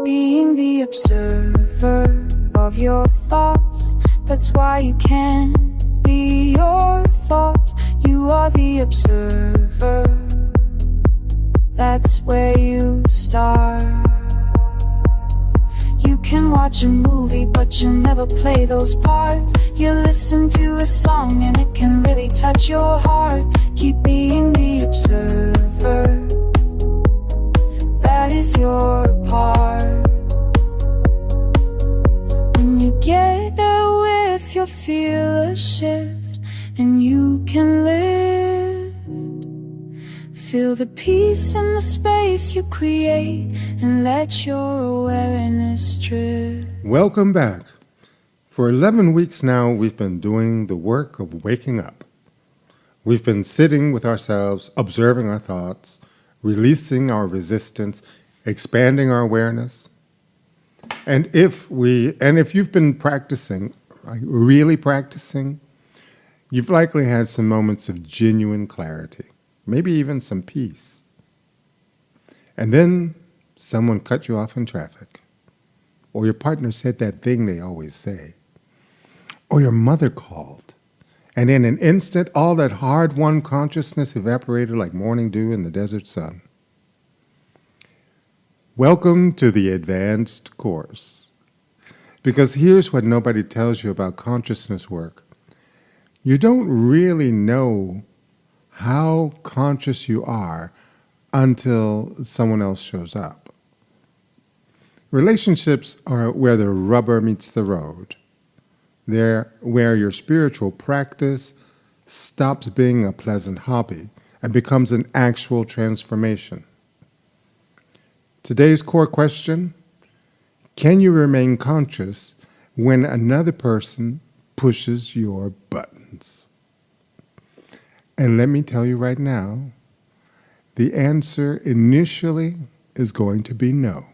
being the observer of your thoughts. That's why you can't be your thoughts. You are the observer. That's where you start. You can watch a movie, but you'll never play those parts. You listen to a song and it can really touch your heart. Keep being the observer. That is your part. When you get a whiff, you'll feel a shift, and you can live. Feel the peace in the space you create, and let your awareness drift. Welcome back. For 11 weeks now, we've been doing the work of waking up. We've been sitting with ourselves, observing our thoughts, releasing our resistance, expanding our awareness. And if you've been practicing, like really practicing, you've likely had some moments of genuine clarity, maybe even some peace. And then someone cut you off in traffic, or your partner said that thing they always say, or your mother called, and in an instant, all that hard-won consciousness evaporated like morning dew in the desert sun. Welcome to the advanced course. Because here's what nobody tells you about consciousness work. You don't really know how conscious you are until someone else shows up. Relationships are where the rubber meets the road. They're where your spiritual practice stops being a pleasant hobby and becomes an actual transformation. Today's core question: can you remain conscious when another person pushes your buttons? And let me tell you right now, the answer initially is going to be no.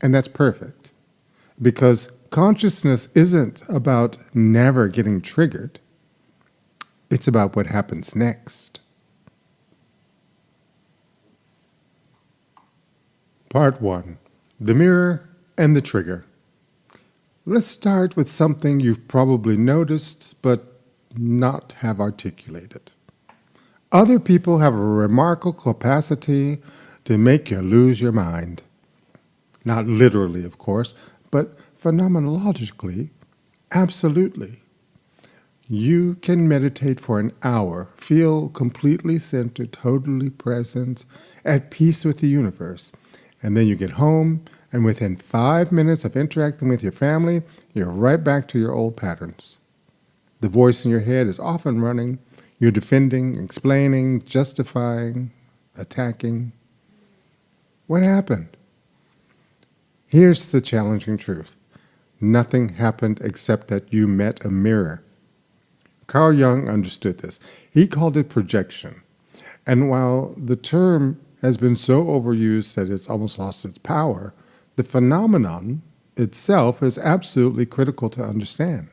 And that's perfect, because consciousness isn't about never getting triggered. It's about what happens next. Part 1. The mirror and the trigger. Let's start with something you've probably noticed but not have articulated. Other people have a remarkable capacity to make you lose your mind. Not literally, of course, but phenomenologically, absolutely. You can meditate for an hour, feel completely centered, totally present, at peace with the universe. And then you get home, and within 5 minutes of interacting with your family, you're right back to your old patterns. The voice in your head is often running. You're defending, explaining, justifying, attacking. What happened? Here's the challenging truth. Nothing happened except that you met a mirror. Carl Jung understood this. He called it projection. And while the term has been so overused that it's almost lost its power, the phenomenon itself is absolutely critical to understand.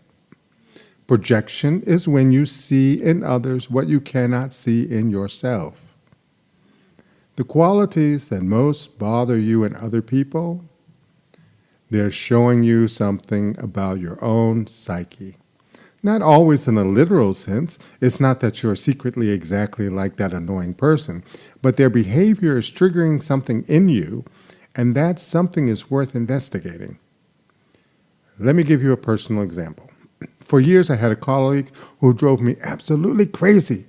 Projection is when you see in others what you cannot see in yourself. The qualities that most bother you in other people, they're showing you something about your own psyche. Not always in a literal sense. It's not that you're secretly exactly like that annoying person, but their behavior is triggering something in you, and that something is worth investigating. Let me give you a personal example. For years, I had a colleague who drove me absolutely crazy.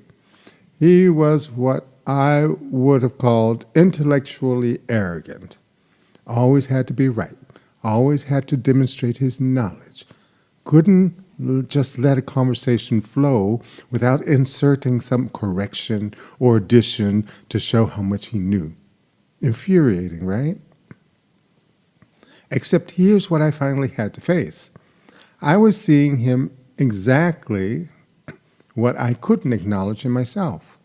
He was what I would have called intellectually arrogant. Always had to be right. Always had to demonstrate his knowledge. Couldn't just let a conversation flow without inserting some correction or addition to show how much he knew. Infuriating, right? Except here's what I finally had to face. I was seeing him exactly what I couldn't acknowledge in myself.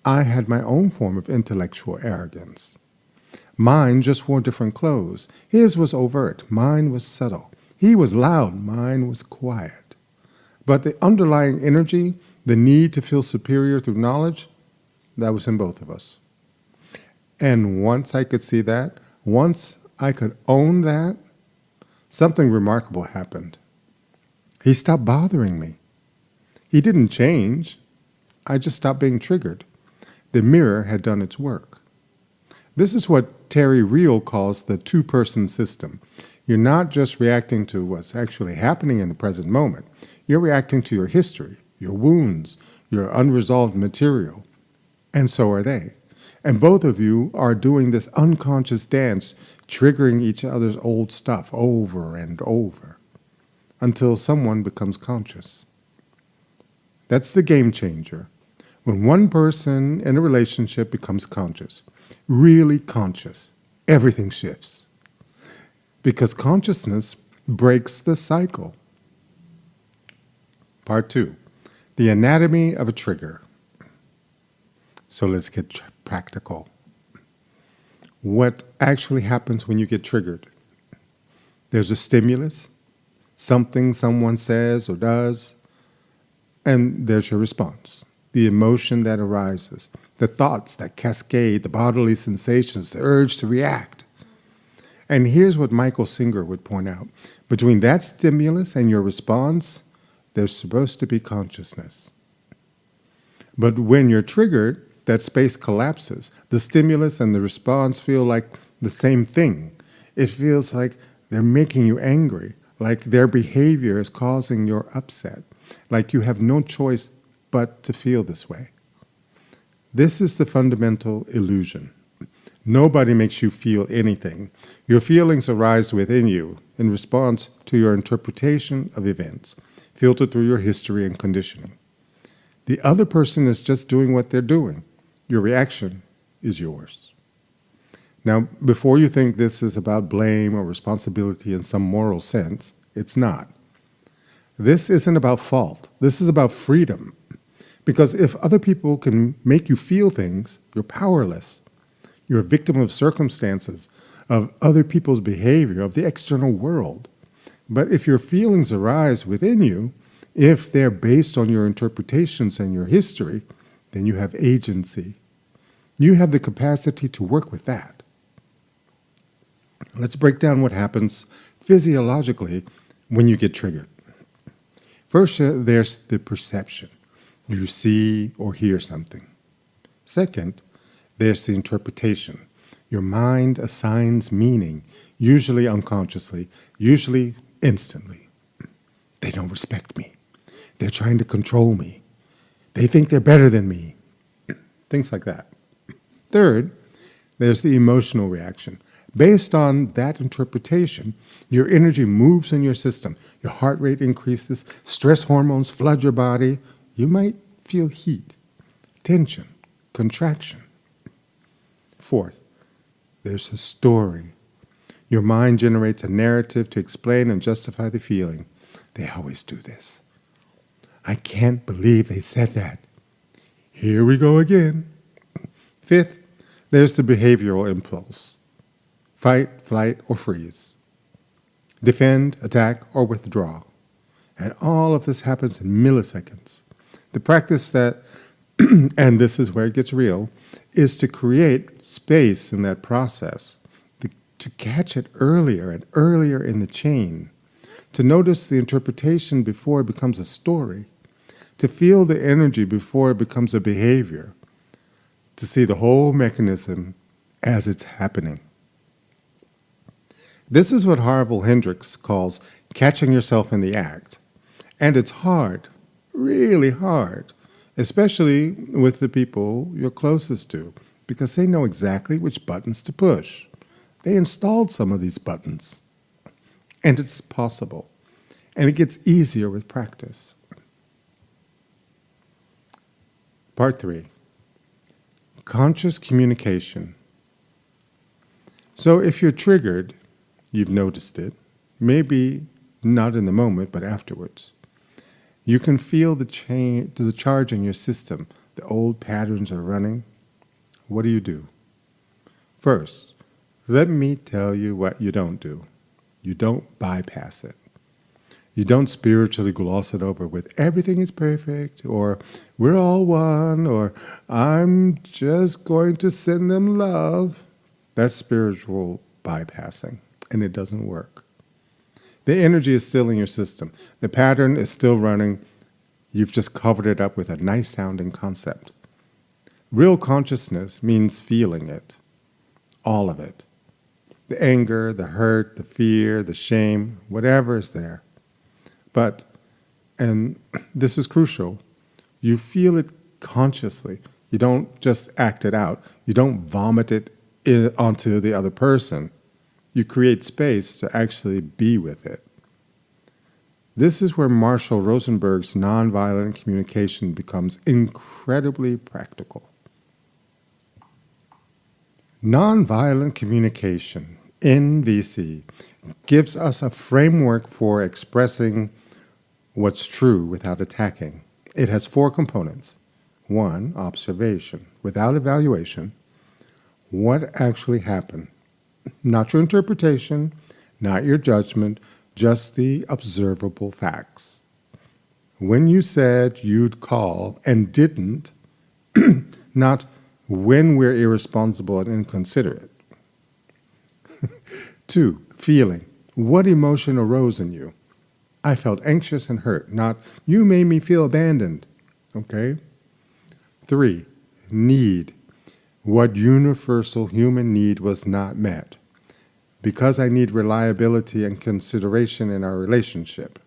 I had my own form of intellectual arrogance. Mine just wore different clothes. His was overt. Mine was subtle. He was loud. Mine was quiet. But the underlying energy, the need to feel superior through knowledge, that was in both of us. And once I could see that, Once I could own that, something remarkable happened. He stopped bothering me. He didn't change. I just stopped being triggered. The mirror had done its work. This is what Terry Real calls the two-person system. You're not just reacting to what's actually happening in the present moment. You're reacting to your history, your wounds, your unresolved material. And so are they. And both of you are doing this unconscious dance, triggering each other's old stuff over and over, until someone becomes conscious. That's the game changer. When one person in a relationship becomes conscious, really conscious, everything shifts. Because consciousness breaks the cycle. Part 2, the anatomy of a trigger. So let's get practical. What actually happens when you get triggered? There's a stimulus, something someone says or does, and there's your response, the emotion that arises, the thoughts that cascade, the bodily sensations, the urge to react. And here's what Michael Singer would point out. Between that stimulus and your response, there's supposed to be consciousness. But when you're triggered, that space collapses. The stimulus and the response feel like the same thing. It feels like they're making you angry, like their behavior is causing your upset, like you have no choice but to feel this way. This is the fundamental illusion. Nobody makes you feel anything. Your feelings arise within you in response to your interpretation of events, filtered through your history and conditioning. The other person is just doing what they're doing. Your reaction is yours. Now, before you think this is about blame or responsibility in some moral sense, it's not. This isn't about fault. This is about freedom. Because if other people can make you feel things, you're powerless. You're a victim of circumstances, of other people's behavior, of the external world. But if your feelings arise within you, if they're based on your interpretations and your history, then you have agency. You have the capacity to work with that. Let's break down what happens physiologically when you get triggered. First, there's the perception. You see or hear something. Second, there's the interpretation. Your mind assigns meaning, usually unconsciously, usually instantly. They don't respect me. They're trying to control me. They think they're better than me. Things like that. Third, there's the emotional reaction. Based on that interpretation, your energy moves in your system. Your heart rate increases, stress hormones flood your body. You might feel heat, tension, contraction. Fourth, there's a story. Your mind generates a narrative to explain and justify the feeling. They always do this. I can't believe they said that. Here we go again. Fifth, there's the behavioral impulse. Fight, flight, or freeze. Defend, attack, or withdraw. And all of this happens in milliseconds. The practice that, and this is where it gets real, is to create space in that process, to catch it earlier and earlier in the chain, to notice the interpretation before it becomes a story, to feel the energy before it becomes a behavior, to see the whole mechanism as it's happening. This is what Harville Hendrix calls catching yourself in the act. And it's hard, really hard, especially with the people you're closest to, because they know exactly which buttons to push. They installed some of these buttons. And it's possible. And it gets easier with practice. Part 3. Conscious communication. So if you're triggered, you've noticed it, maybe not in the moment, but afterwards. You can feel the charge in your system. The old patterns are running. What do? First, let me tell you what you don't do. You don't bypass it. You don't spiritually gloss it over with everything is perfect, or we're all one, or I'm just going to send them love. That's spiritual bypassing, and it doesn't work. The energy is still in your system. The pattern is still running. You've just covered it up with a nice sounding concept. Real consciousness means feeling it, all of it. The anger, the hurt, the fear, the shame, whatever is there. But, and this is crucial, you feel it consciously. You don't just act it out. You don't vomit it onto the other person. You create space to actually be with it. This is where Marshall Rosenberg's nonviolent communication becomes incredibly practical. Nonviolent communication, NVC, gives us a framework for expressing what's true without attacking. It has 4 components. 1, observation. Without evaluation, what actually happened? Not your interpretation, not your judgment, just the observable facts. When you said you'd call and didn't, not when we're irresponsible and inconsiderate. 2, feeling. What emotion arose in you? I felt anxious and hurt, not you made me feel abandoned. Okay? 3, need. What universal human need was not met? Because I need reliability and consideration in our relationship.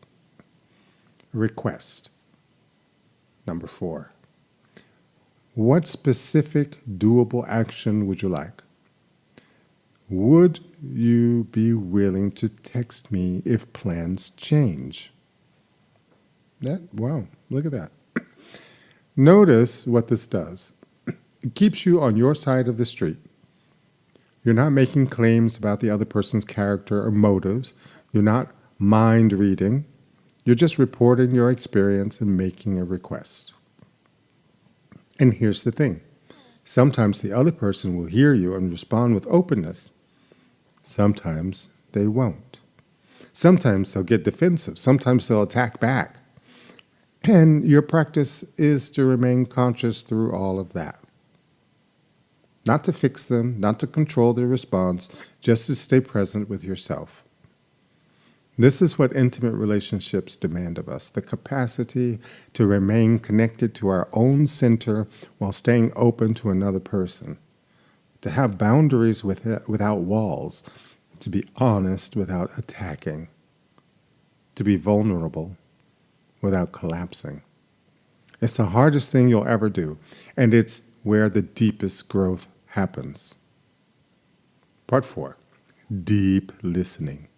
Request. Number 4. What specific doable action would you like? Would you be willing to text me if plans change? Wow, look at that. Notice what this does. It keeps you on your side of the street. You're not making claims about the other person's character or motives. You're not mind reading. You're just reporting your experience and making a request. And here's the thing. Sometimes the other person will hear you and respond with openness. Sometimes they won't. Sometimes they'll get defensive. Sometimes they'll attack back. And your practice is to remain conscious through all of that. Not to fix them, not to control their response, just to stay present with yourself. This is what intimate relationships demand of us, the capacity to remain connected to our own center while staying open to another person, to have boundaries without walls, to be honest without attacking, to be vulnerable without collapsing. It's the hardest thing you'll ever do, and it's where the deepest growth happens. Part 4, deep listening.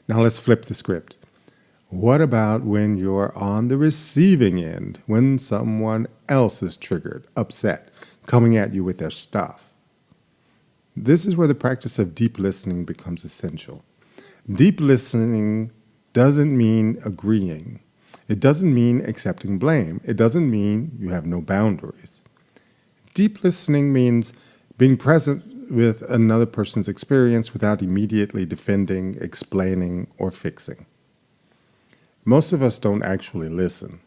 Now let's flip the script. What about when you're on the receiving end, when someone else is triggered, upset, coming at you with their stuff? This is where the practice of deep listening becomes essential. Deep listening doesn't mean agreeing. It doesn't mean accepting blame. It doesn't mean you have no boundaries. Deep listening means being present with another person's experience without immediately defending, explaining, or fixing. Most of us don't actually listen.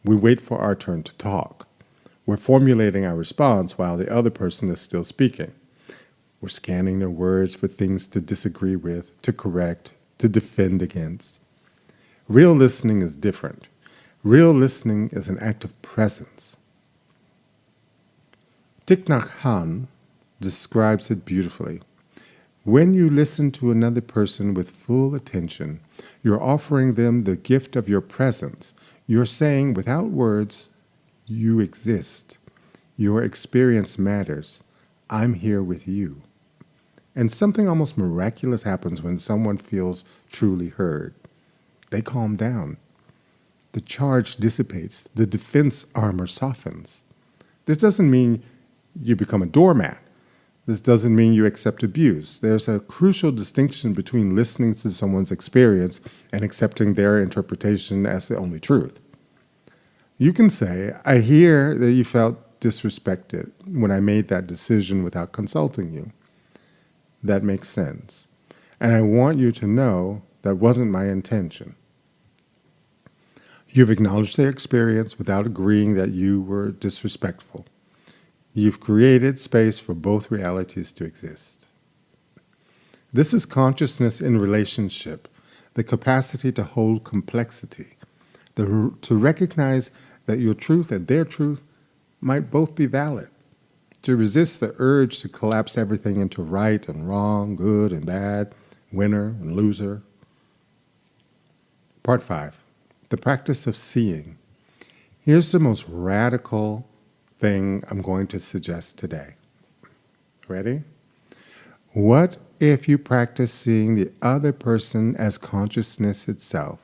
We wait for our turn to talk. We're formulating our response while the other person is still speaking. We're scanning their words for things to disagree with, to correct, to defend against. Real listening is different. Real listening is an act of presence. Thich Nhat Hanh describes it beautifully. When you listen to another person with full attention, you're offering them the gift of your presence. You're saying, without words, you exist. Your experience matters. I'm here with you. And something almost miraculous happens when someone feels truly heard. They calm down. The charge dissipates. The defense armor softens. This doesn't mean you become a doormat. This doesn't mean you accept abuse. There's a crucial distinction between listening to someone's experience and accepting their interpretation as the only truth. You can say, I hear that you felt disrespected when I made that decision without consulting you. That makes sense. And I want you to know that wasn't my intention. You've acknowledged their experience without agreeing that you were disrespectful. You've created space for both realities to exist. This is consciousness in relationship, the capacity to hold complexity, to recognize that your truth and their truth might both be valid, to resist the urge to collapse everything into right and wrong, good and bad, winner and loser. Part 5, the practice of seeing. Here's the most radical thing I'm going to suggest today. Ready? What if you practice seeing the other person as consciousness itself?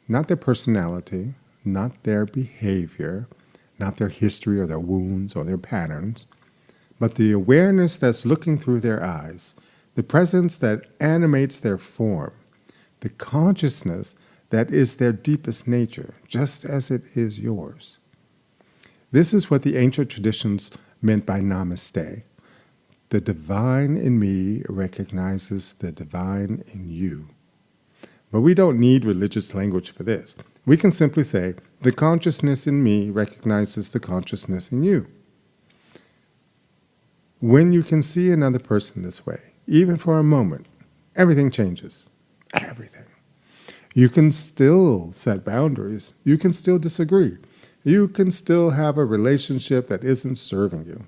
Not their personality, not their behavior, not their history or their wounds or their patterns, but the awareness that's looking through their eyes, the presence that animates their form, the consciousness that is their deepest nature, just as it is yours. This is what the ancient traditions meant by namaste. The divine in me recognizes the divine in you. But we don't need religious language for this. We can simply say, the consciousness in me recognizes the consciousness in you. When you can see another person this way, even for a moment, everything changes. Everything. You can still set boundaries. You can still disagree. You can still have a relationship that isn't serving you.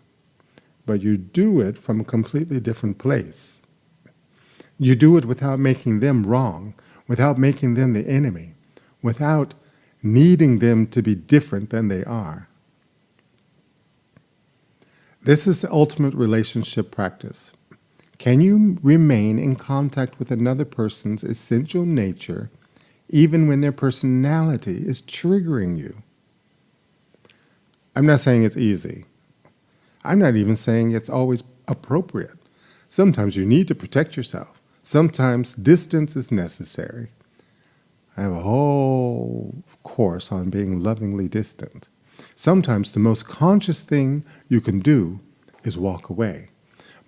But you do it from a completely different place. You do it without making them wrong, without making them the enemy, without needing them to be different than they are. This is the ultimate relationship practice. Can you remain in contact with another person's essential nature even when their personality is triggering you? I'm not saying it's easy. I'm not even saying it's always appropriate. Sometimes you need to protect yourself. Sometimes distance is necessary. I have a whole course on being lovingly distant. Sometimes the most conscious thing you can do is walk away.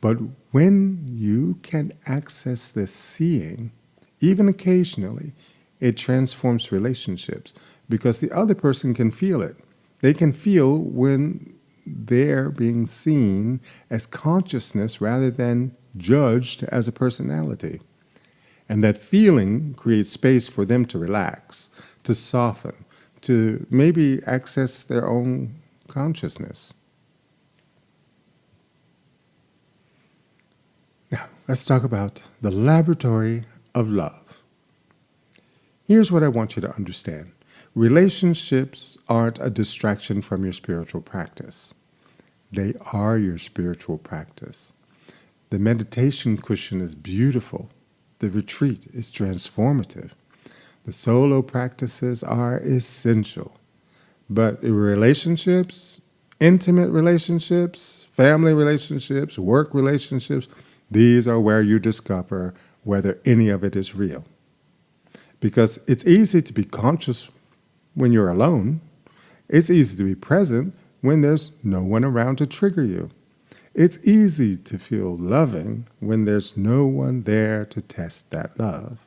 But when you can access this seeing, even occasionally, it transforms relationships because the other person can feel it. They can feel when they're being seen as consciousness rather than judged as a personality. And that feeling creates space for them to relax, to soften, to maybe access their own consciousness. Now, let's talk about the laboratory of love. Here's what I want you to understand. Relationships aren't a distraction from your spiritual practice. They are your spiritual practice. The meditation cushion is beautiful. The retreat is transformative. The solo practices are essential. But relationships, intimate relationships, family relationships, work relationships, these are where you discover whether any of it is real. Because it's easy to be conscious when you're alone. It's easy to be present when there's no one around to trigger you. It's easy to feel loving when there's no one there to test that love.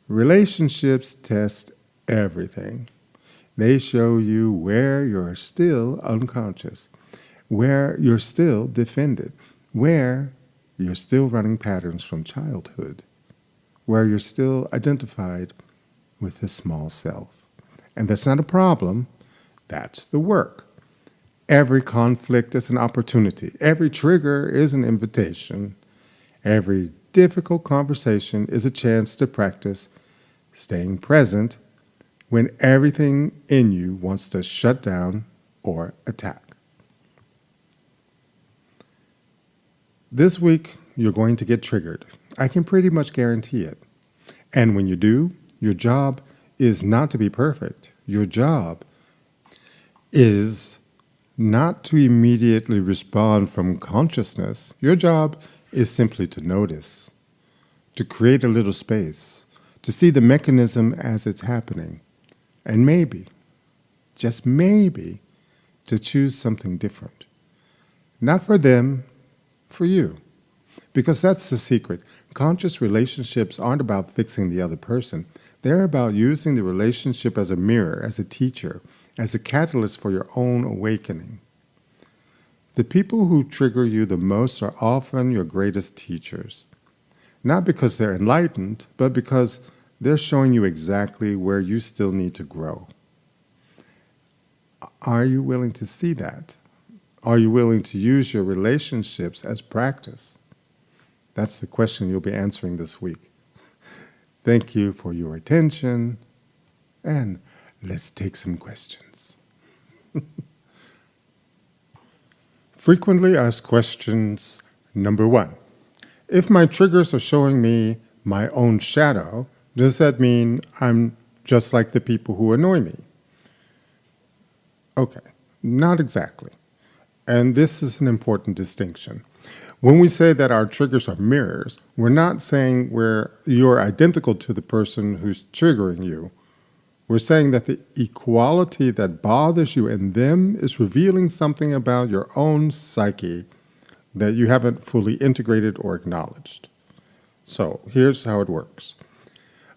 Relationships test everything. They show you where you're still unconscious, where you're still defended, where you're still running patterns from childhood, where you're still identified with the small self. And that's not a problem, that's the work. Every conflict is an opportunity. Every trigger is an invitation. Every difficult conversation is a chance to practice staying present when everything in you wants to shut down or attack. This week, you're going to get triggered. I can pretty much guarantee it. And when you do, your job is not to be perfect. Your job is not to immediately respond from consciousness. Your job is simply to notice, to create a little space, to see the mechanism as it's happening, and maybe, just maybe, to choose something different. Not for them, for you. Because that's the secret. Conscious relationships aren't about fixing the other person. They're about using the relationship as a mirror, as a teacher, as a catalyst for your own awakening. The people who trigger you the most are often your greatest teachers, not because they're enlightened, but because they're showing you exactly where you still need to grow. Are you willing to see that? Are you willing to use your relationships as practice? That's the question you'll be answering this week. Thank you for your attention, and let's take some questions. Frequently asked questions number 1. If my triggers are showing me my own shadow, does that mean I'm just like the people who annoy me? Okay, not exactly. And this is an important distinction. When we say that our triggers are mirrors, we're not saying you're identical to the person who's triggering you. We're saying that the equality that bothers you in them is revealing something about your own psyche that you haven't fully integrated or acknowledged. So here's how it works.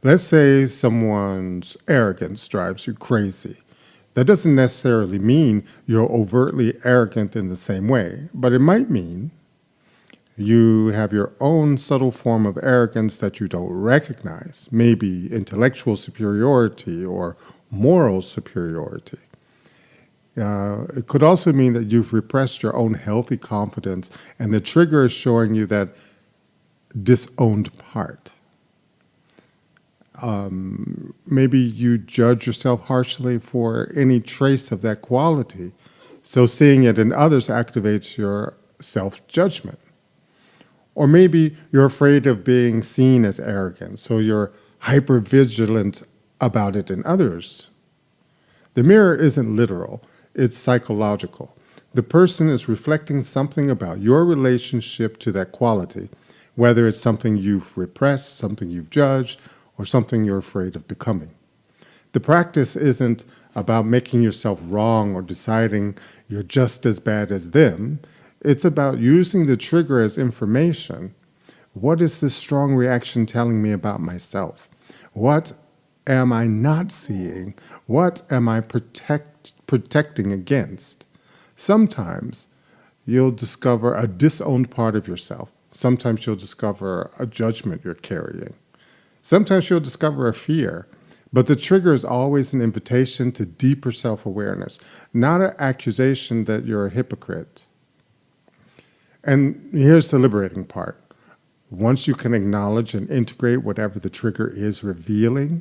Let's say someone's arrogance drives you crazy. That doesn't necessarily mean you're overtly arrogant in the same way, but it might mean you have your own subtle form of arrogance that you don't recognize, maybe intellectual superiority or moral superiority. It could also mean that you've repressed your own healthy confidence, and the trigger is showing you that disowned part. Maybe you judge yourself harshly for any trace of that quality, so seeing it in others activates your self-judgment. Or maybe you're afraid of being seen as arrogant, so you're hyper-vigilant about it in others. The mirror isn't literal, it's psychological. The person is reflecting something about your relationship to that quality, whether it's something you've repressed, something you've judged, or something you're afraid of becoming. The practice isn't about making yourself wrong or deciding you're just as bad as them. It's about using the trigger as information. What is this strong reaction telling me about myself? What am I not seeing? What am I protecting against? Sometimes you'll discover a disowned part of yourself. Sometimes you'll discover a judgment you're carrying. Sometimes you'll discover a fear. But the trigger is always an invitation to deeper self-awareness, not an accusation that you're a hypocrite. And here's the liberating part. Once you can acknowledge and integrate whatever the trigger is revealing,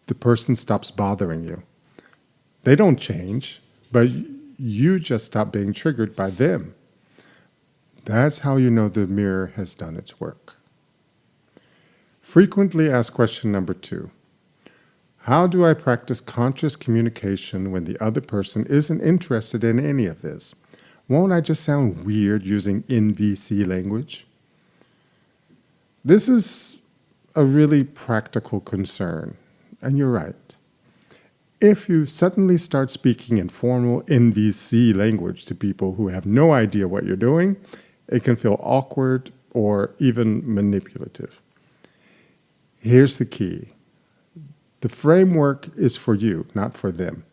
the person stops bothering you. They don't change, but you just stop being triggered by them. That's how you know the mirror has done its work. Frequently asked question number 2. How do I practice conscious communication when the other person isn't interested in any of this? Won't I just sound weird using NVC language? This is a really practical concern, and you're right. If you suddenly start speaking in formal NVC language to people who have no idea what you're doing, it can feel awkward or even manipulative. Here's the key. The framework is for you, not for them.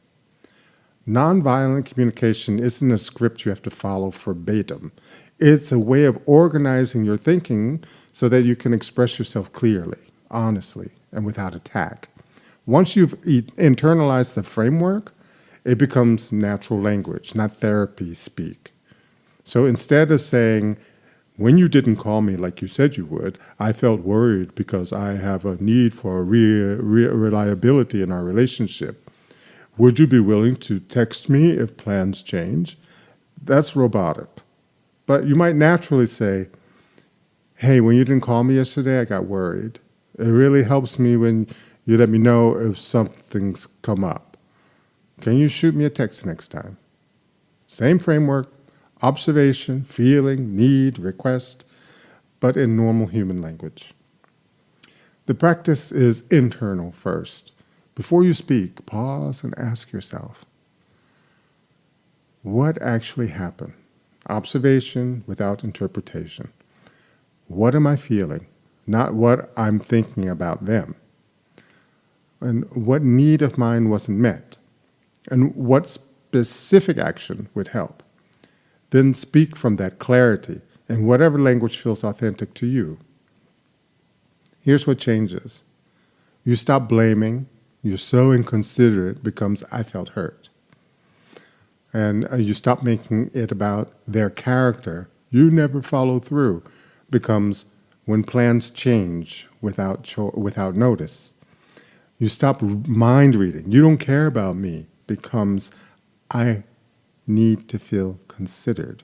Nonviolent communication isn't a script you have to follow verbatim. It's a way of organizing your thinking so that you can express yourself clearly, honestly, and without attack. Once you've internalized the framework, it becomes natural language, not therapy speak. So instead of saying, when you didn't call me like you said you would, I felt worried because I have a need for reliability in our relationship. Would you be willing to text me if plans change? That's robotic. But you might naturally say, hey, when you didn't call me yesterday, I got worried. It really helps me when you let me know if something's come up. Can you shoot me a text next time? Same framework, observation, feeling, need, request, but in normal human language. The practice is internal first. Before you speak, pause and ask yourself, what actually happened? Observation without interpretation. What am I feeling? Not what I'm thinking about them. And what need of mine wasn't met? and what specific action would help. Then speak from that clarity in whatever language feels authentic to you. Here's what changes. You stop blaming. You're so inconsiderate becomes I felt hurt. And you stop making it about their character. You never follow through becomes when plans change without notice. You stop mind reading. You don't care about me becomes I need to feel considered.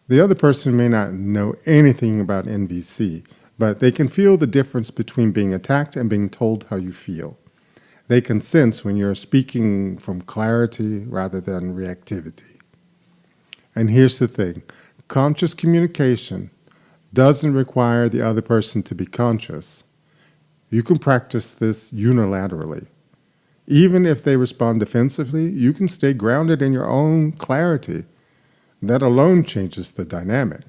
The other person may not know anything about NVC, but they can feel the difference between being attacked and being told how you feel. They can sense when you're speaking from clarity rather than reactivity. And here's the thing. Conscious communication doesn't require the other person to be conscious. You can practice this unilaterally. Even if they respond defensively, you can stay grounded in your own clarity. That alone changes the dynamic.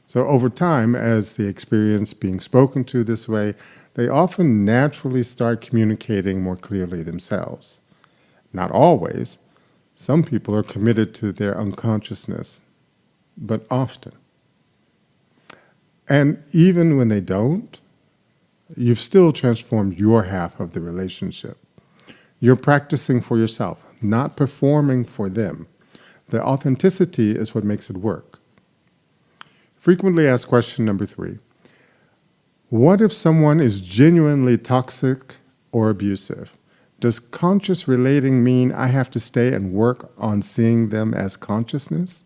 So over time, as they experience being spoken to this way, they often naturally start communicating more clearly themselves. Not always. Some people are committed to their unconsciousness, but often. And even when they don't, you've still transformed your half of the relationship. You're practicing for yourself, not performing for them. The authenticity is what makes it work. Frequently asked question number 3. What if someone is genuinely toxic or abusive? Does conscious relating mean I have to stay and work on seeing them as consciousness?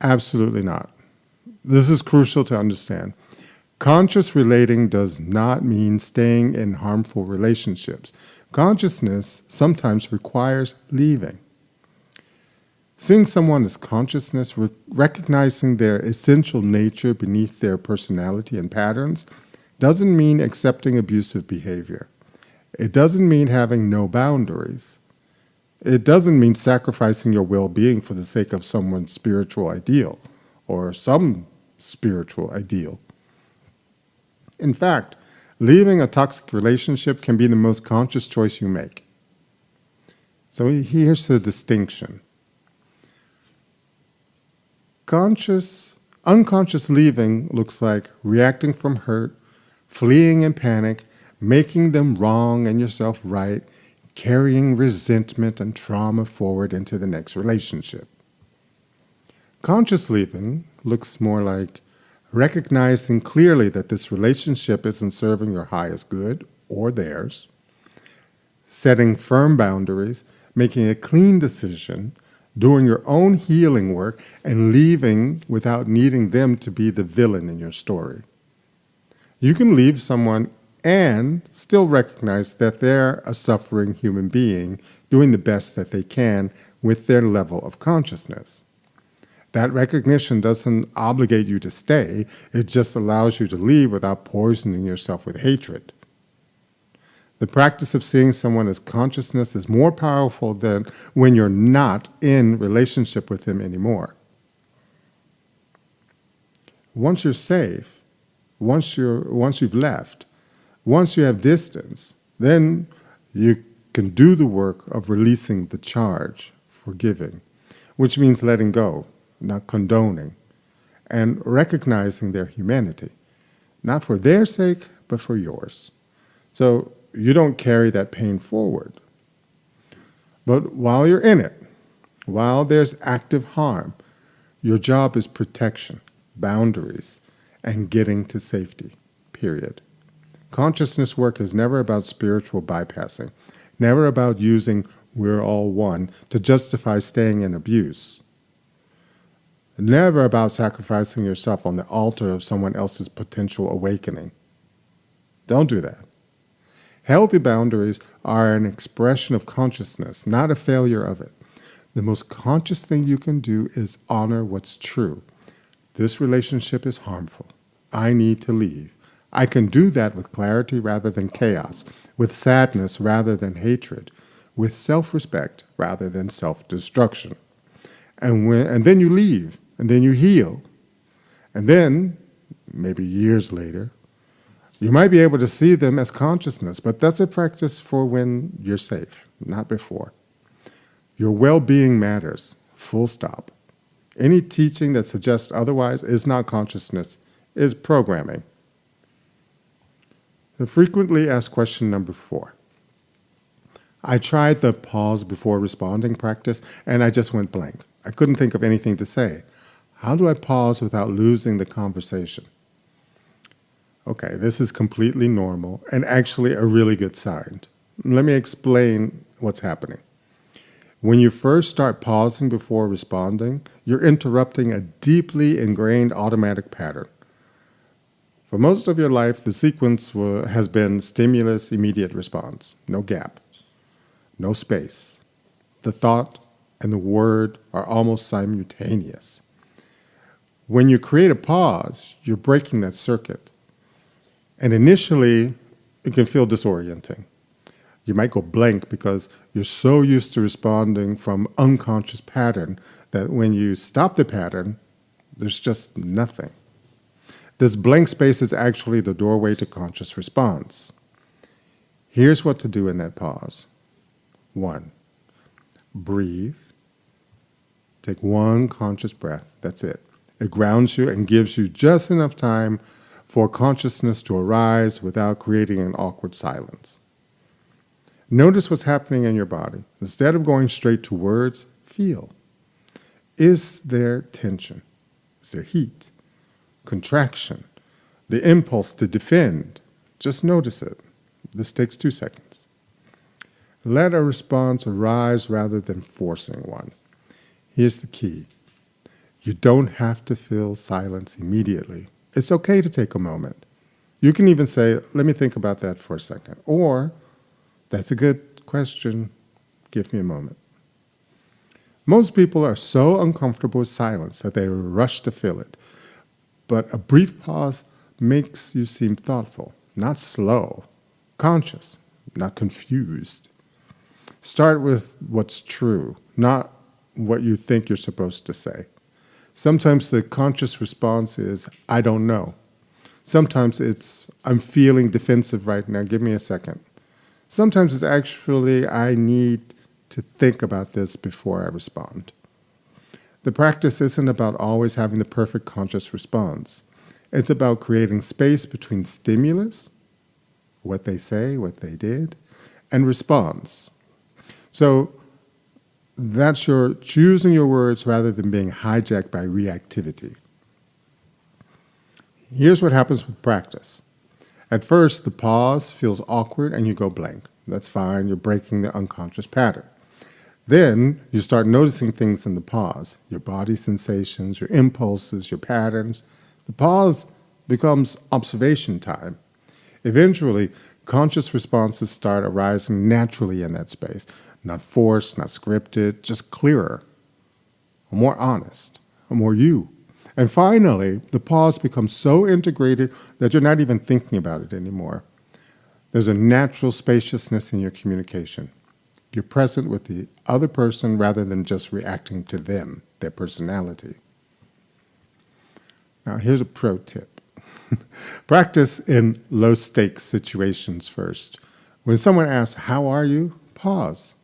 Absolutely not. This is crucial to understand. Conscious relating does not mean staying in harmful relationships. Consciousness sometimes requires leaving. Seeing someone as consciousness, recognizing their essential nature beneath their personality and patterns, doesn't mean accepting abusive behavior. It doesn't mean having no boundaries. It doesn't mean sacrificing your well-being for the sake of someone's spiritual ideal or some spiritual ideal. In fact, leaving a toxic relationship can be the most conscious choice you make. So here's the distinction. Unconscious leaving looks like reacting from hurt, fleeing in panic, making them wrong and yourself right, carrying resentment and trauma forward into the next relationship. Conscious leaving looks more like recognizing clearly that this relationship isn't serving your highest good or theirs, setting firm boundaries, making a clean decision, doing your own healing work, and leaving without needing them to be the villain in your story. You can leave someone and still recognize that they're a suffering human being doing the best that they can with their level of consciousness. That recognition doesn't obligate you to stay, it just allows you to leave without poisoning yourself with hatred. The practice of seeing someone as consciousness is more powerful than when you're not in relationship with them anymore. Once you're safe, once you've left, once you have distance, then you can do the work of releasing the charge, forgiving, which means letting go, not condoning, and recognizing their humanity, not for their sake, but for yours. So you don't carry that pain forward. But while you're in it, while there's active harm, your job is protection, boundaries, and getting to safety, period. Consciousness work is never about spiritual bypassing, never about using we're all one to justify staying in abuse, never about sacrificing yourself on the altar of someone else's potential awakening. Don't do that. Healthy boundaries are an expression of consciousness, not a failure of it. The most conscious thing you can do is honor what's true. This relationship is harmful. I need to leave. I can do that with clarity rather than chaos, with sadness rather than hatred, with self-respect rather than self-destruction. And then you leave, and then you heal. And then, maybe years later, You might be able to see them as consciousness, but that's a practice for when you're safe, not before. Your well-being matters, full stop. Any teaching that suggests otherwise is not consciousness, is programming. The frequently asked question number 4. I tried the pause before responding practice, and I just went blank. I couldn't think of anything to say. How do I pause without losing the conversation? Okay, this is completely normal and actually a really good sign. Let me explain what's happening. When you first start pausing before responding, you're interrupting a deeply ingrained automatic pattern. For most of your life, the sequence has been stimulus, immediate response, no gap, no space. The thought and the word are almost simultaneous. When you create a pause, you're breaking that circuit. And initially, it can feel disorienting. You might go blank because you're so used to responding from unconscious pattern that when you stop the pattern, there's just nothing. This blank space is actually the doorway to conscious response. Here's what to do in that pause. 1, breathe. Take 1 conscious breath. That's it. It grounds you and gives you just enough time for consciousness to arise without creating an awkward silence. Notice what's happening in your body. Instead of going straight to words, feel. Is there tension? Is there heat? Contraction? The impulse to defend? Just notice it. This takes 2 seconds. Let a response arise rather than forcing one. Here's the key. You don't have to fill silence immediately. It's okay to take a moment. You can even say, let me think about that for a second. Or, that's a good question. Give me a moment. Most people are so uncomfortable with silence that they rush to fill it. But a brief pause makes you seem thoughtful, not slow, conscious, not confused. Start with what's true, not what you think you're supposed to say. Sometimes the conscious response is, I don't know. Sometimes it's, I'm feeling defensive right now, give me a second. Sometimes it's actually, I need to think about this before I respond. The practice isn't about always having the perfect conscious response. It's about creating space between stimulus, what they say, what they did, and response. So that's your choosing your words rather than being hijacked by reactivity. Here's what happens with practice. At first, the pause feels awkward and you go blank. That's fine, you're breaking the unconscious pattern. Then you start noticing things in the pause, your body sensations, your impulses, your patterns. The pause becomes observation time. Eventually, conscious responses start arising naturally in that space. Not forced, not scripted, just clearer, more honest, more you. And finally, the pause becomes so integrated that you're not even thinking about it anymore. There's a natural spaciousness in your communication. You're present with the other person rather than just reacting to them, their personality. Now, here's a pro tip. Practice in low-stakes situations first. When someone asks, how are you? Pause.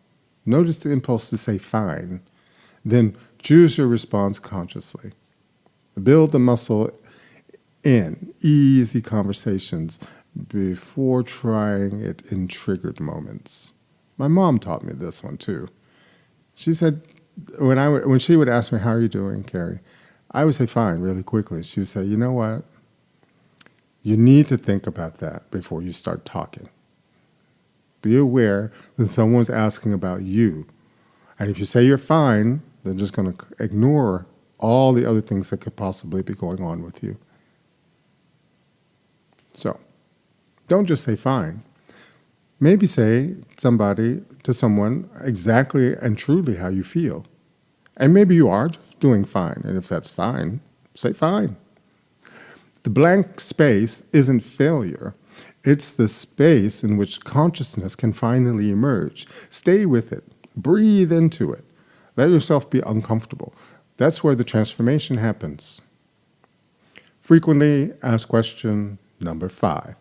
Notice the impulse to say fine. Then choose your response consciously. Build the muscle in easy conversations before trying it in triggered moments. My mom taught me this one too. She said, when she would ask me, how are you doing, Carrie? I would say fine really quickly. She would say, you know what? You need to think about that before you start talking. Be aware that someone's asking about you. And if you say you're fine, they're just going to ignore all the other things that could possibly be going on with you. So, don't just say fine. Maybe say to someone exactly and truly how you feel. And maybe you are doing fine. And if that's fine, say fine. The blank space isn't failure. It's the space in which consciousness can finally emerge. Stay with it. Breathe into it. Let yourself be uncomfortable. That's where the transformation happens. Frequently asked question number 5.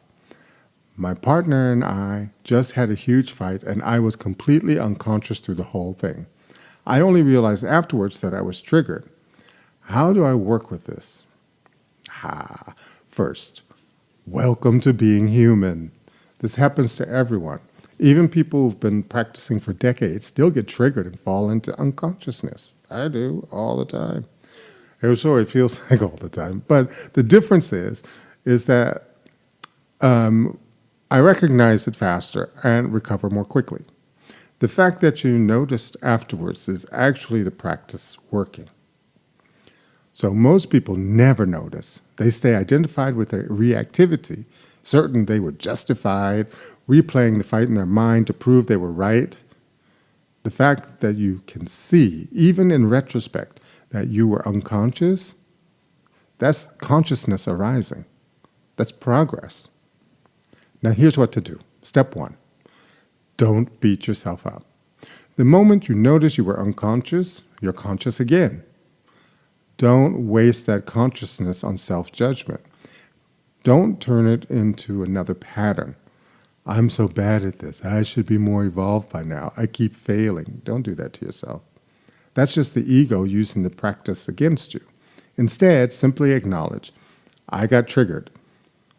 My partner and I just had a huge fight, and I was completely unconscious through the whole thing. I only realized afterwards that I was triggered. How do I work with this? First, welcome to being human. This happens to everyone. Even people who've been practicing for decades still get triggered and fall into unconsciousness. I do all the time. So it feels like all the time. But the difference is that I recognize it faster and recover more quickly. The fact that you noticed afterwards is actually the practice working. So most people never notice. They stay identified with their reactivity, certain they were justified, replaying the fight in their mind to prove they were right. The fact that you can see, even in retrospect, that you were unconscious, that's consciousness arising. That's progress. Now here's what to do. Step 1, don't beat yourself up. The moment you notice you were unconscious, you're conscious again. Don't waste that consciousness on self-judgment. Don't turn it into another pattern. I'm so bad at this. I should be more evolved by now. I keep failing. Don't do that to yourself. That's just the ego using the practice against you. Instead, simply acknowledge, I got triggered.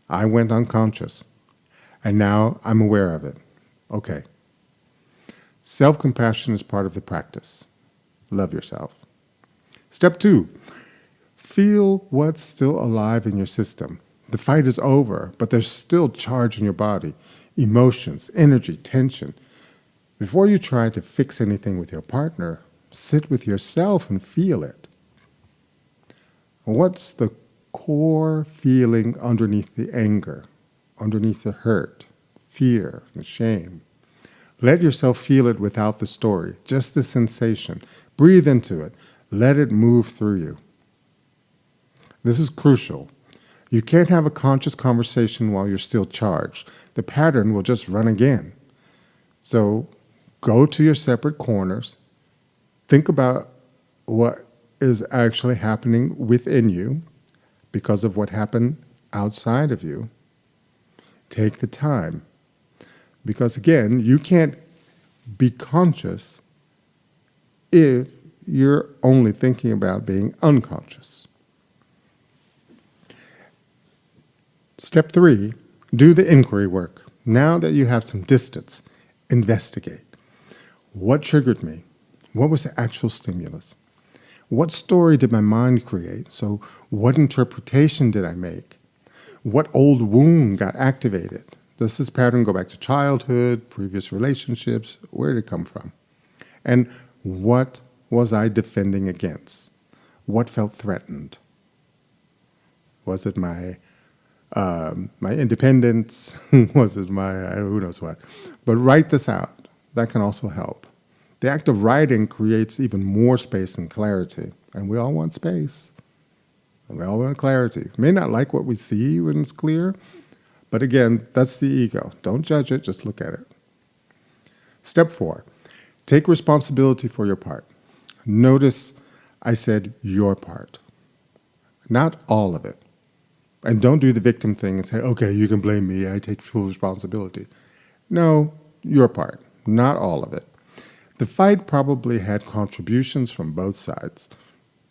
I went unconscious. And now I'm aware of it. Okay. Self-compassion is part of the practice. Love yourself. Step 2, feel what's still alive in your system. The fight is over, but there's still charge in your body, emotions, energy, tension. Before you try to fix anything with your partner, sit with yourself and feel it. What's the core feeling underneath the anger, underneath the hurt, fear, the shame? Let yourself feel it without the story, just the sensation. Breathe into it. Let it move through you. This is crucial. You can't have a conscious conversation while you're still charged. The pattern will just run again. So go to your separate corners. Think about what is actually happening within you because of what happened outside of you. Take the time. Because again, you can't be conscious if you're only thinking about being unconscious. Step 3, do the inquiry work. Now that you have some distance, investigate. What triggered me? What was the actual stimulus? What story did my mind create? So what interpretation did I make? What old wound got activated? Does this pattern go back to childhood, previous relationships? Where did it come from? And what was I defending against? What felt threatened? Was it my independence? Was it my who knows what? But write this out. That can also help. The act of writing creates even more space and clarity. And we all want space. And we all want clarity. We may not like what we see when it's clear, but again, that's the ego. Don't judge it, just look at it. Step 4, take responsibility for your part. Notice I said your part, not all of it. And don't do the victim thing and say, okay, you can blame me, I take full responsibility. No, your part, not all of it. The fight probably had contributions from both sides,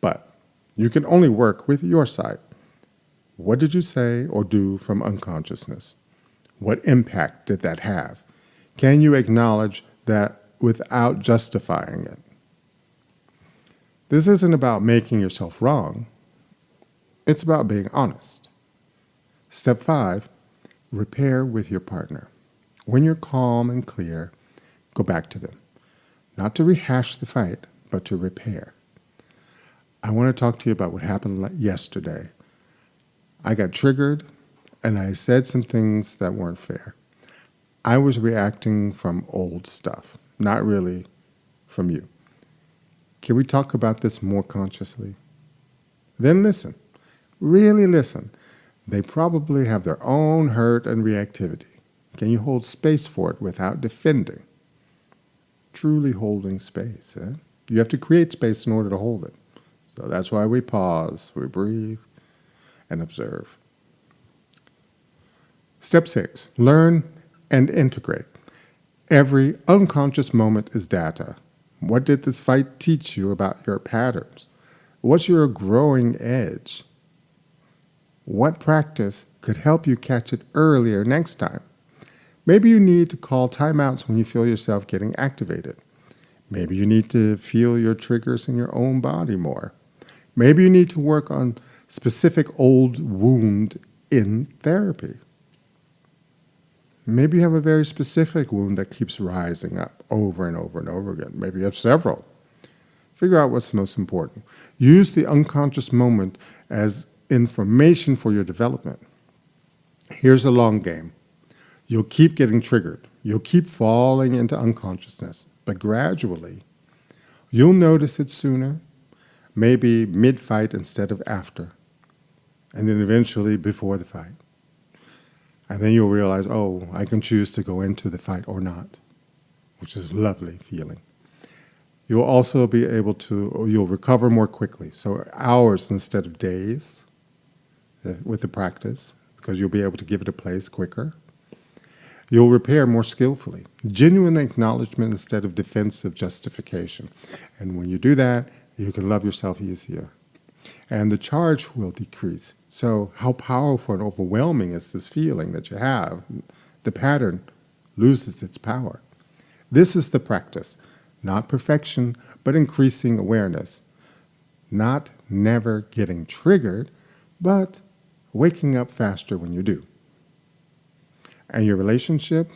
but you can only work with your side. What did you say or do from unconsciousness? What impact did that have? Can you acknowledge that without justifying it? This isn't about making yourself wrong. It's about being honest. Step 5, repair with your partner. When you're calm and clear, go back to them. Not to rehash the fight, but to repair. I want to talk to you about what happened yesterday. I got triggered, and I said some things that weren't fair. I was reacting from old stuff, not really from you. Can we talk about this more consciously? Then listen. Really listen. They probably have their own hurt and reactivity. Can you hold space for it without defending? Truly holding space. You have to create space in order to hold it. So that's why we pause, we breathe, and observe. Step 6, learn and integrate. Every unconscious moment is data. What did this fight teach you about your patterns? What's your growing edge? What practice could help you catch it earlier next time? Maybe you need to call timeouts when you feel yourself getting activated. Maybe you need to feel your triggers in your own body more. Maybe you need to work on specific old wound in therapy. Maybe you have a very specific wound that keeps rising up over and over and over again. Maybe you have several. Figure out what's most important. Use the unconscious moment as information for your development. Here's a long game. You'll keep getting triggered. You'll keep falling into unconsciousness. But gradually, you'll notice it sooner, maybe mid-fight instead of after, and then eventually before the fight. And then you'll realize, oh, I can choose to go into the fight or not, which is a lovely feeling. You'll also be able to, you'll recover more quickly. So hours instead of days with the practice, because you'll be able to give it a place quicker. You'll repair more skillfully. Genuine acknowledgement instead of defensive justification. And when you do that, you can love yourself easier. And the charge will decrease. So how powerful and overwhelming is this feeling that you have? The pattern loses its power. This is the practice. Not perfection, but increasing awareness. Not never getting triggered, but waking up faster when you do. And your relationship,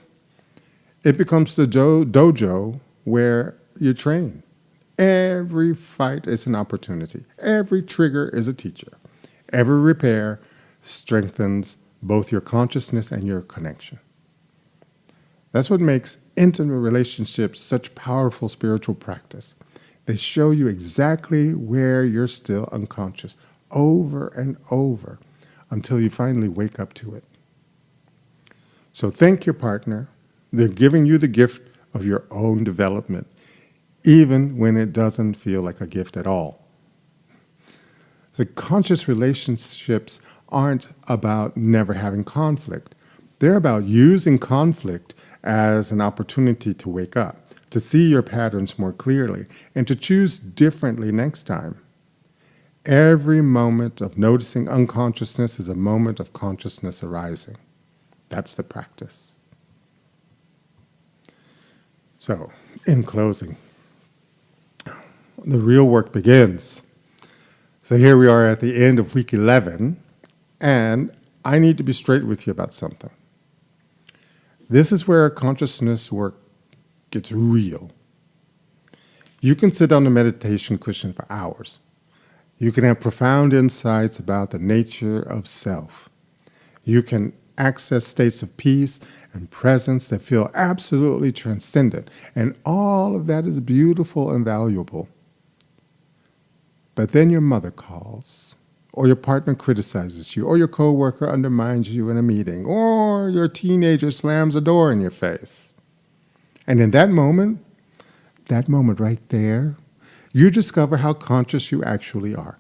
it becomes the dojo where you train. Every fight is an opportunity. Every trigger is a teacher. Every repair strengthens both your consciousness and your connection. That's what makes intimate relationships such powerful spiritual practice. They show you exactly where you're still unconscious, over and over, until you finally wake up to it. So thank your partner. They're giving you the gift of your own development, even when it doesn't feel like a gift at all. The conscious relationships aren't about never having conflict. They're about using conflict as an opportunity to wake up, to see your patterns more clearly, and to choose differently next time. Every moment of noticing unconsciousness is a moment of consciousness arising. That's the practice. So, in closing, the real work begins. So here we are at the end of week 11, and I need to be straight with you about something. This is where consciousness work gets real. You can sit on a meditation cushion for hours. You can have profound insights about the nature of self. You can access states of peace and presence that feel absolutely transcendent, and all of that is beautiful and valuable. But then your mother calls, or your partner criticizes you, or your coworker undermines you in a meeting, or your teenager slams a door in your face. And in that moment right there, you discover how conscious you actually are.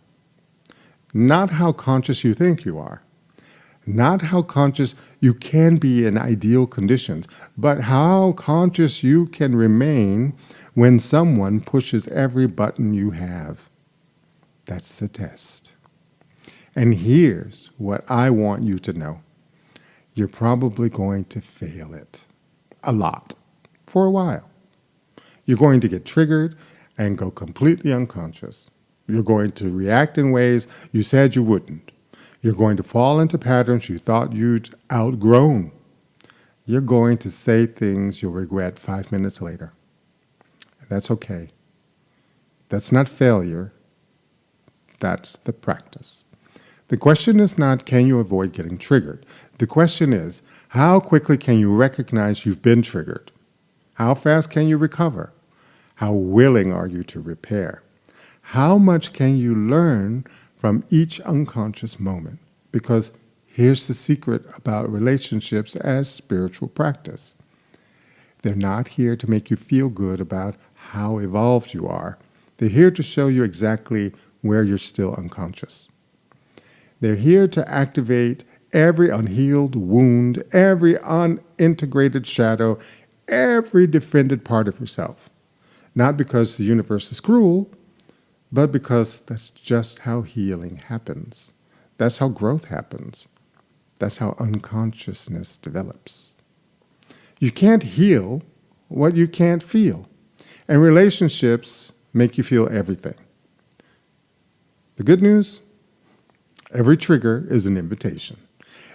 Not how conscious you think you are. Not how conscious you can be in ideal conditions, but how conscious you can remain when someone pushes every button you have. That's the test. And here's what I want you to know. You're probably going to fail it. A lot. For a while. You're going to get triggered and go completely unconscious. You're going to react in ways you said you wouldn't. You're going to fall into patterns you thought you'd outgrown. You're going to say things you'll regret 5 minutes later. And that's okay. That's not failure. That's the practice. The question is not, can you avoid getting triggered? The question is, how quickly can you recognize you've been triggered? How fast can you recover? How willing are you to repair? How much can you learn from each unconscious moment? Because here's the secret about relationships as spiritual practice. They're not here to make you feel good about how evolved you are. They're here to show you exactly where you're still unconscious. They're here to activate every unhealed wound, every unintegrated shadow, every defended part of yourself. Not because the universe is cruel, but because that's just how healing happens. That's how growth happens. That's how unconsciousness develops. You can't heal what you can't feel. And relationships make you feel everything. The good news? Every trigger is an invitation.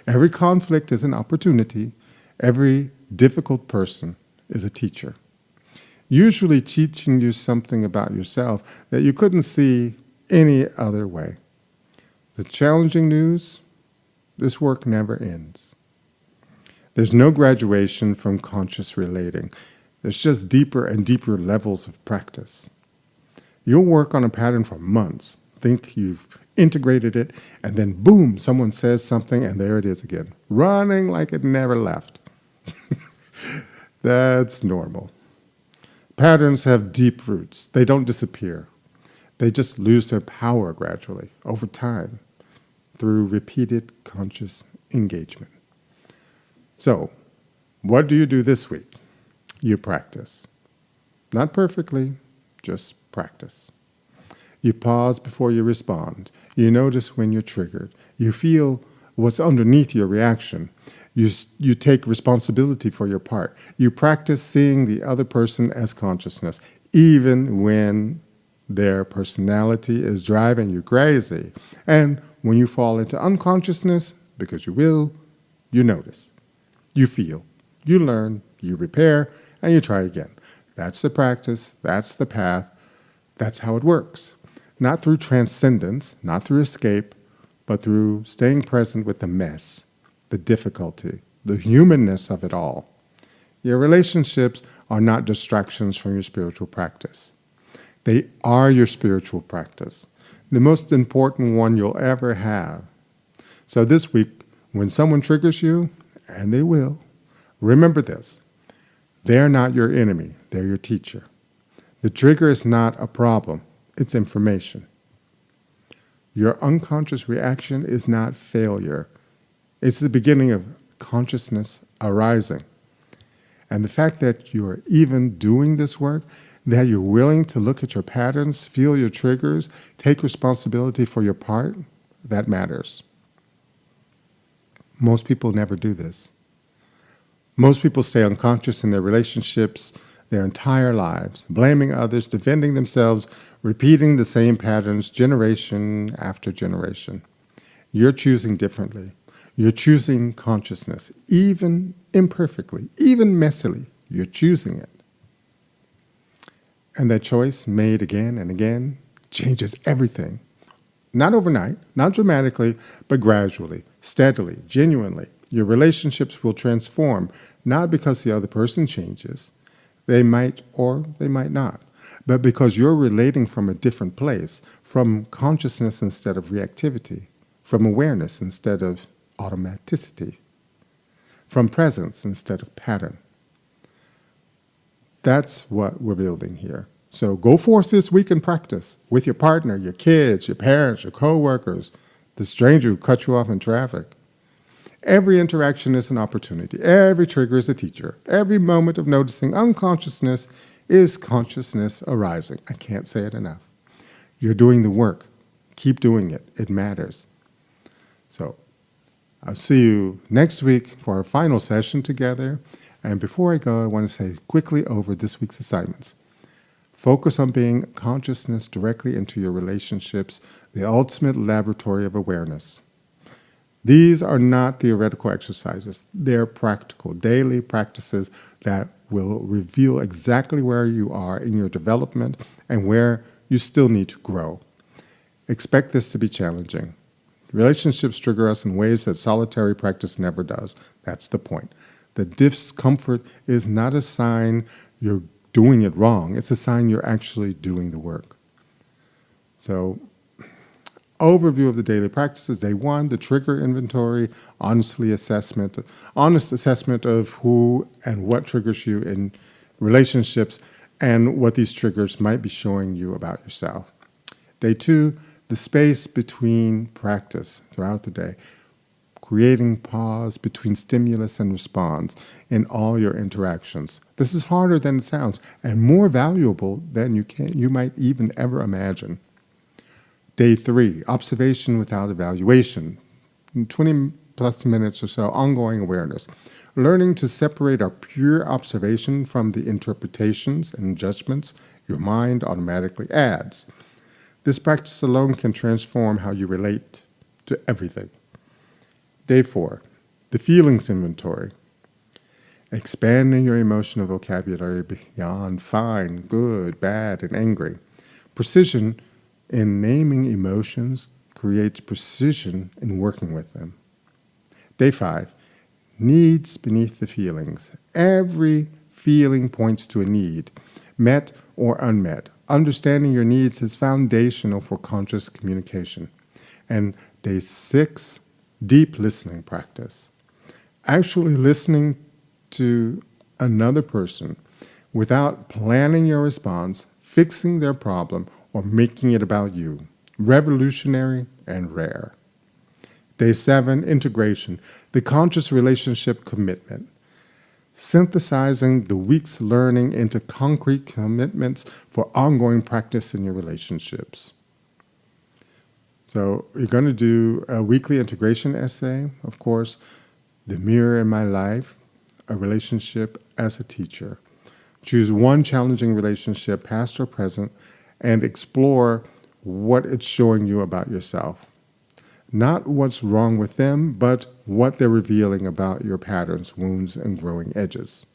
Every conflict is an opportunity. Every difficult person is a teacher. Usually teaching you something about yourself that you couldn't see any other way. The challenging news? This work never ends. There's no graduation from conscious relating. There's just deeper and deeper levels of practice. You'll work on a pattern for months, think you've integrated it, and then boom, someone says something and there it is again, running like it never left. That's normal. Patterns have deep roots. They don't disappear. They just lose their power gradually, over time, through repeated conscious engagement. So, what do you do this week? You practice. Not perfectly, just practice. You pause before you respond. You notice when you're triggered. You feel what's underneath your reaction. You take responsibility for your part. You practice seeing the other person as consciousness, even when their personality is driving you crazy. And when you fall into unconsciousness, because you will, you notice. You feel. You learn. You repair. And you try again. That's the practice. That's the path. That's how it works. Not through transcendence, not through escape, but through staying present with the mess, the difficulty, the humanness of it all. Your relationships are not distractions from your spiritual practice. They are your spiritual practice, the most important one you'll ever have. So this week, when someone triggers you, and they will, remember this. They're not your enemy, they're your teacher. The trigger is not a problem, it's information. Your unconscious reaction is not failure. It's the beginning of consciousness arising. And the fact that you are even doing this work, that you're willing to look at your patterns, feel your triggers, take responsibility for your part, that matters. Most people never do this. Most people stay unconscious in their relationships their entire lives, blaming others, defending themselves, repeating the same patterns generation after generation. You're choosing differently. You're choosing consciousness, even imperfectly, even messily. You're choosing it. And that choice, made again and again, changes everything. Not overnight, not dramatically, but gradually, steadily, genuinely. Your relationships will transform, not because the other person changes. They might or they might not, but because you're relating from a different place, from consciousness instead of reactivity, from awareness instead of automaticity, from presence instead of pattern. That's what we're building here. So go forth this week and practice with your partner, your kids, your parents, your co-workers, the stranger who cut you off in traffic. Every interaction is an opportunity. Every trigger is a teacher. Every moment of noticing unconsciousness is consciousness arising. I can't say it enough. You're doing the work. Keep doing it. It matters. So I'll see you next week for our final session together. And before I go, I want to say quickly over this week's assignments. Focus on being consciousness directly into your relationships, the ultimate laboratory of awareness. These are not theoretical exercises. They're practical, daily practices that will reveal exactly where you are in your development and where you still need to grow. Expect this to be challenging. Relationships trigger us in ways that solitary practice never does. That's the point. The discomfort is not a sign you're doing it wrong. It's a sign you're actually doing the work. So, overview of the daily practices. Day 1, the trigger inventory, honest assessment of who and what triggers you in relationships and what these triggers might be showing you about yourself. Day 2, the space between practice throughout the day. creating pause between stimulus and response in all your interactions. This is harder than it sounds and more valuable than you might even ever imagine. Day 3, observation without evaluation. 20 plus minutes or so, ongoing awareness. Learning to separate our pure observation from the interpretations and judgments your mind automatically adds. This practice alone can transform how you relate to everything. Day 4, the feelings inventory. Expanding your emotional vocabulary beyond fine, good, bad, and angry. Precision in naming emotions creates precision in working with them. Day 5, needs beneath the feelings. Every feeling points to a need, met or unmet. Understanding your needs is foundational for conscious communication. And day 6, deep listening practice. Actually listening to another person without planning your response, fixing their problem, or making it about you. Revolutionary and rare. Day 7, integration, the conscious relationship commitment. Synthesizing the week's learning into concrete commitments for ongoing practice in your relationships. So you're going to do a weekly integration essay, of course, the mirror in my life, a relationship as a teacher. Choose one challenging relationship, past or present, and explore what it's showing you about yourself. Not what's wrong with them, but what they're revealing about your patterns, wounds, and growing edges.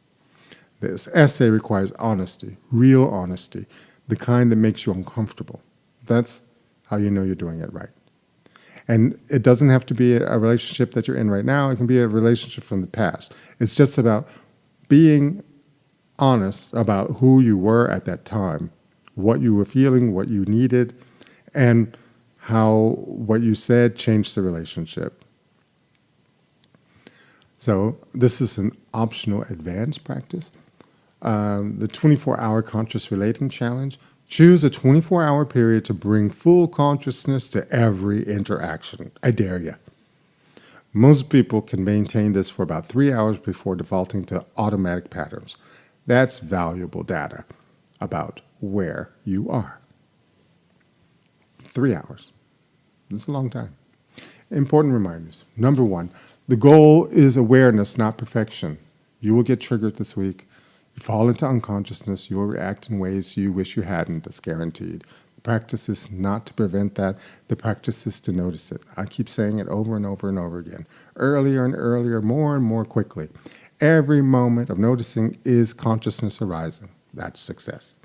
This essay requires honesty, real honesty, the kind that makes you uncomfortable. That's how you know you're doing it right. And it doesn't have to be a relationship that you're in right now. It can be a relationship from the past. It's just about being honest about who you were at that time, what you were feeling, what you needed, and how what you said changed the relationship. So this is an optional advanced practice. The 24-hour conscious relating challenge. Choose a 24-hour period to bring full consciousness to every interaction. I dare you. Most people can maintain this for about 3 hours before defaulting to automatic patterns. That's valuable data about where you are. 3 hours. That's a long time. Important reminders. Number 1, the goal is awareness, not perfection. You will get triggered this week. You fall into unconsciousness. You will react in ways you wish you hadn't. That's guaranteed. The practice is not to prevent that. The practice is to notice it. I keep saying it over and over and over again. Earlier and earlier, more and more quickly. Every moment of noticing is consciousness arising. That's success.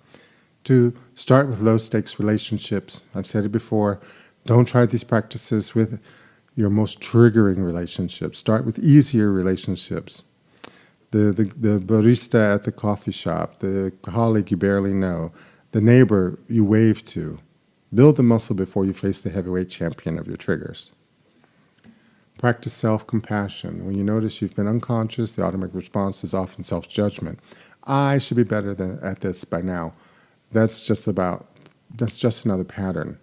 2, start with low-stakes relationships. I've said it before. Don't try these practices with your most triggering relationships. Start with easier relationships. The barista at the coffee shop, the colleague you barely know, the neighbor you wave to. Build the muscle before you face the heavyweight champion of your triggers. Practice self-compassion. When you notice you've been unconscious, the automatic response is often self-judgment. I should be better at this by now. That's just another pattern.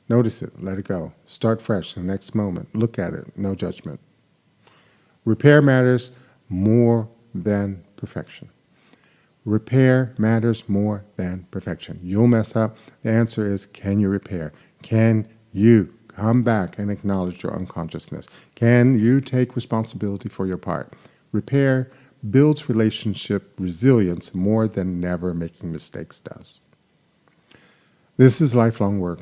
Notice it, let it go. Start fresh in the next moment. Look at it, no judgment. Repair matters more than perfection. Repair matters more than perfection. You'll mess up. The answer is, can you repair? Can you come back and acknowledge your unconsciousness? Can you take responsibility for your part? Repair builds relationship resilience more than never making mistakes does. This is lifelong work.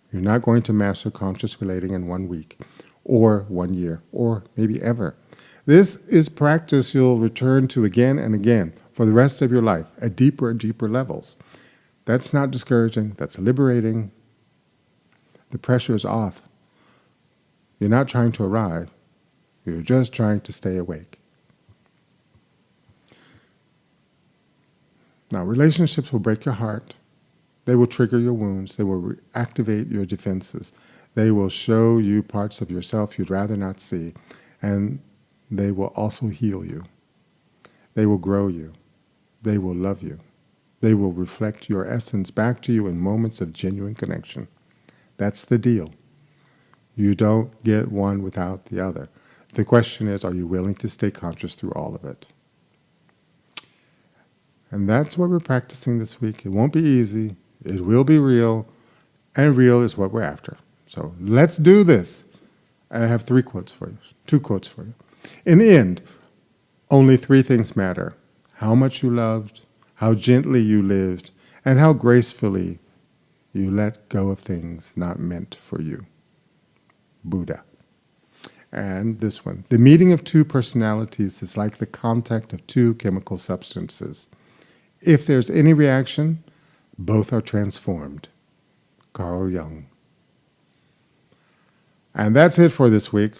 You're not going to master conscious relating in 1 week, or 1 year, or maybe ever. This is practice you'll return to again and again for the rest of your life at deeper and deeper levels. That's not discouraging, that's liberating. The pressure is off. You're not trying to arrive, you're just trying to stay awake. Now, relationships will break your heart. They will trigger your wounds. They will activate your defenses. They will show you parts of yourself you'd rather not see. And they will also heal you. They will grow you. They will love you. They will reflect your essence back to you in moments of genuine connection. That's the deal. You don't get one without the other. The question is, are you willing to stay conscious through all of it? And that's what we're practicing this week. It won't be easy. It will be real. And real is what we're after. So let's do this. And I have 2 quotes for you. In the end, only 3 things matter: how much you loved, how gently you lived, and how gracefully you let go of things not meant for you. Buddha. And this one: the meeting of 2 personalities is like the contact of 2 chemical substances. If there's any reaction, both are transformed. Carl Jung. And that's it for this week.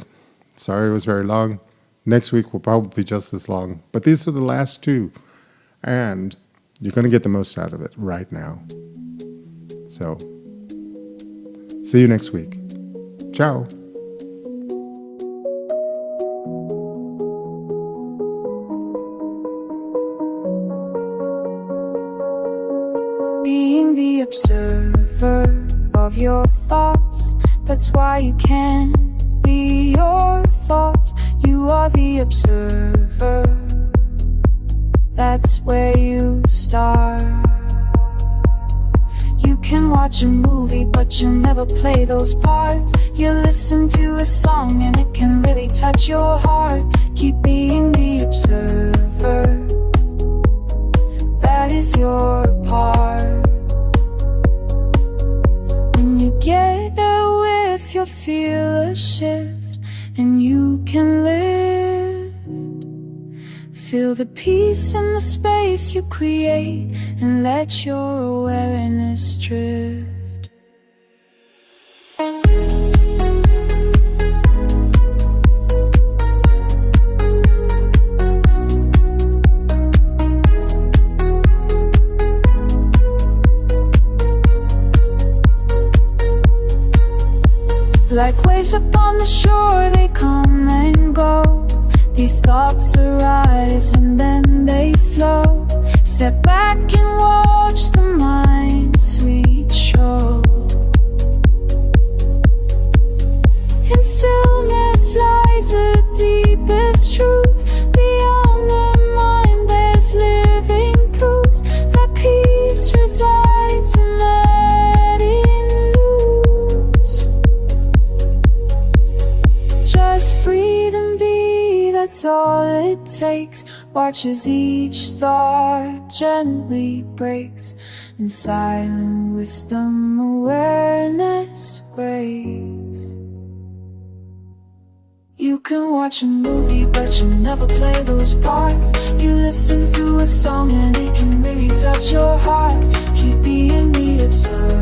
Sorry it was very long. Next week will probably be just as long. But these are the last 2. And you're going to get the most out of it right now. So, see you next week. Ciao. Being the observer of your thoughts, that's why you can't be your thoughts. You are the observer, that's where you start. You can watch a movie, but you'll never play those parts. You listen to a song and it can really touch your heart. Keep being the observer, that is your part. When you get a whiff, you'll feel a shift, and you can live. Feel the peace in the space you create, and let your awareness drift. Like waves upon the shore, they come and go. These thoughts arise and then they flow. Step back and watch the mind's sweet show. In stillness lies the deepest truth. Beyond the mind there's living proof that peace resides in letting loose. Just breathe and be, that's all it takes. Watch as each thought gently breaks. In silent wisdom awareness waits. You can watch a movie, but you never play those parts. You listen to a song and it can really touch your heart. Keep being the observer,